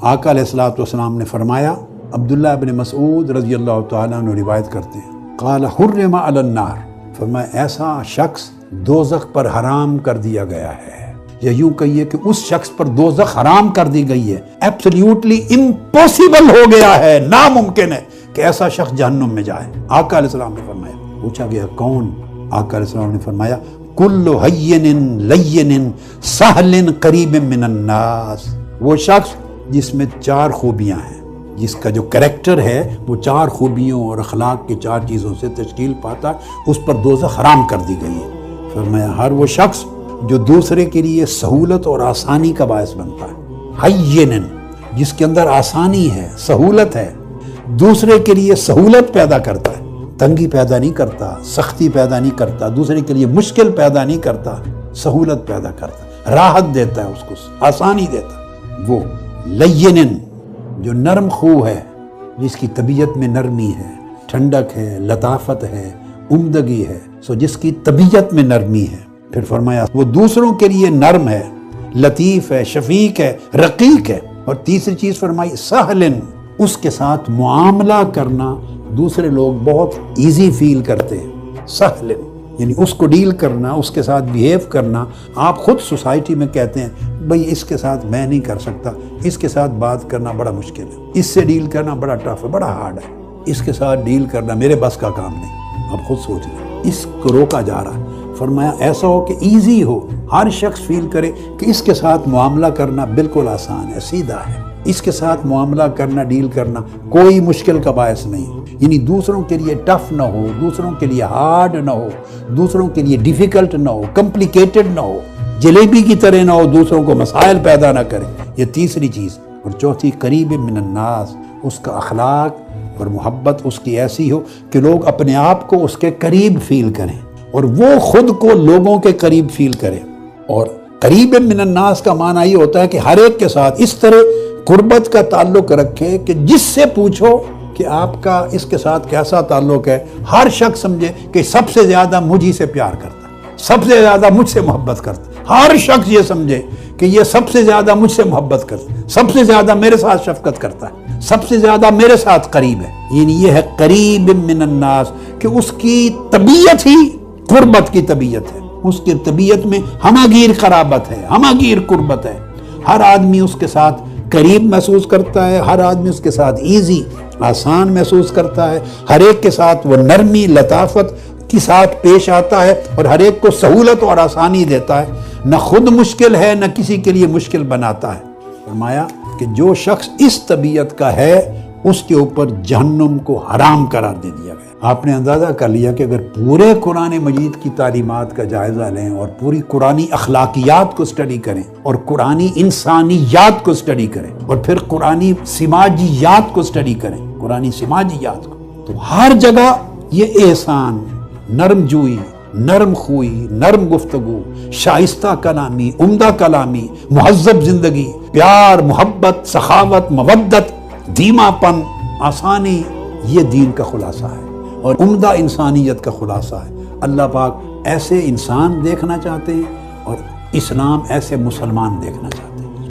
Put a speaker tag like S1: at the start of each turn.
S1: آقا علیہ الصلوۃ والسلام نے فرمایا، عبداللہ ابن مسعود رضی اللہ تعالیٰ عنہ روایت کرتے ہیں، قال حرم علی النار، فرمایا ایسا شخص دوزخ پر حرام کر دیا گیا ہے، یا یوں کہیے کہ اس شخص پر دوزخ حرام کر دی گئی ہے، ایبسلیوٹلی امپوسیبل ہو گیا ہے، ناممکن ہے کہ ایسا شخص جہنم میں جائے۔ آقا علیہ السلام نے فرمایا، پوچھا گیا کون؟ آقا علیہ السلام نے فرمایا، کل ہین لین سہل قریب من الناس، وہ شخص جس میں 4 خوبیاں ہیں، جس کا جو کریکٹر ہے وہ 4 خوبیوں اور اخلاق کی 4 چیزوں سے تشکیل پاتا ہے، اس پر دوزخ حرام کر دی گئی ہے۔ فرمایا ہر وہ شخص جو دوسرے کے لیے سہولت اور آسانی کا باعث بنتا ہے، ہین، جس کے اندر آسانی ہے، سہولت ہے، دوسرے کے لیے سہولت پیدا کرتا ہے، تنگی پیدا نہیں کرتا، سختی پیدا نہیں کرتا، دوسرے کے لیے مشکل پیدا نہیں کرتا، سہولت پیدا کرتا، راحت دیتا ہے، اس کو آسانی دیتا ہے۔ وہ لین، جو نرم خو ہے، جس کی طبیعت میں نرمی ہے، ٹھنڈک ہے، لطافت ہے، عمدگی ہے، جس کی طبیعت میں نرمی ہے۔ پھر فرمایا وہ دوسروں کے لیے نرم ہے، لطیف ہے، شفیق ہے، رقیق ہے۔ اور تیسری چیز فرمائی سہلن، اس کے ساتھ معاملہ کرنا دوسرے لوگ بہت ایزی فیل کرتے ہیں۔ سہلن یعنی اس کو ڈیل کرنا، اس کے ساتھ بیہیو کرنا، آپ خود سوسائٹی میں کہتے ہیں بھئی اس کے ساتھ میں نہیں کر سکتا، اس کے ساتھ بات کرنا بڑا مشکل ہے، اس سے ڈیل کرنا بڑا ٹف ہے، بڑا ہارڈ ہے، اس کے ساتھ ڈیل کرنا میرے بس کا کام نہیں۔ آپ خود سوچ لیں، اس کو روکا جا رہا ہے۔ فرمایا ایسا ہو کہ ایزی ہو، ہر شخص فیل کرے کہ اس کے ساتھ معاملہ کرنا بالکل آسان ہے، سیدھا ہے، اس کے ساتھ معاملہ کرنا، ڈیل کرنا کوئی مشکل کا باعث نہیں، یعنی دوسروں کے لیے ٹف نہ ہو، دوسروں کے لیے ہارڈ نہ ہو، دوسروں کے لیے ڈیفیکلٹ نہ ہو، کمپلیکیٹڈ نہ ہو، جلیبی کی طرح نہ ہو، دوسروں کو مسائل پیدا نہ کرے۔ یہ تیسری چیز۔ اور چوتھی قریب من الناس، اس کا اخلاق اور محبت اس کی ایسی ہو کہ لوگ اپنے آپ کو اس کے قریب فیل کریں اور وہ خود کو لوگوں کے قریب فیل کرے۔ اور قریب من الناس کا معنی یہ ہوتا ہے کہ ہر ایک کے ساتھ اس طرح قربت کا تعلق رکھے کہ جس سے پوچھو کہ آپ کا اس کے ساتھ کیسا تعلق ہے، ہر شخص سمجھے کہ سب سے زیادہ مجھ سے پیار کرتا ہے، سب سے زیادہ مجھ سے محبت کرتا ہے، ہر شخص یہ سمجھے کہ یہ سب سے زیادہ مجھ سے محبت کرتا ہے، سب سے زیادہ میرے ساتھ شفقت کرتا ہے، سب سے زیادہ میرے ساتھ قریب ہے۔ یعنی یہ ہے قریب من الناس، کہ اس کی طبیعت ہی قربت کی طبیعت ہے، اس کی طبیعت میں ہمہ گیر قرابت ہے، ہمہ گیر قربت ہے، ہر آدمی اس کے ساتھ قریب محسوس کرتا ہے، ہر آدمی اس کے ساتھ ایزی، آسان محسوس کرتا ہے، ہر ایک کے ساتھ وہ نرمی، لطافت کے ساتھ پیش آتا ہے اور ہر ایک کو سہولت اور آسانی دیتا ہے، نہ خود مشکل ہے نہ کسی کے لیے مشکل بناتا ہے۔ فرمایا کہ جو شخص اس طبیعت کا ہے اس کے اوپر جہنم کو حرام قرار دے دیا گیا۔ آپ نے اندازہ کر لیا کہ اگر پورے قرآن مجید کی تعلیمات کا جائزہ لیں اور پوری قرآنی اخلاقیات کو سٹڈی کریں اور قرآنی انسانیات کو سٹڈی کریں اور پھر قرآنی سماجیات کو سٹڈی کریں، قرآنی سماجیات کو، تو ہر جگہ یہ احسان، نرم جوئی، نرم خوئی، نرم گفتگو، شائستہ کلامی، عمدہ کلامی، مہذب زندگی، پیار، محبت، سخاوت، مودت، دھیما پن، آسانی، یہ دین کا خلاصہ ہے اور عمدہ انسانیت کا خلاصہ ہے۔ اللہ پاک ایسے انسان دیکھنا چاہتے ہیں اور اسلام ایسے مسلمان دیکھنا چاہتے ہیں۔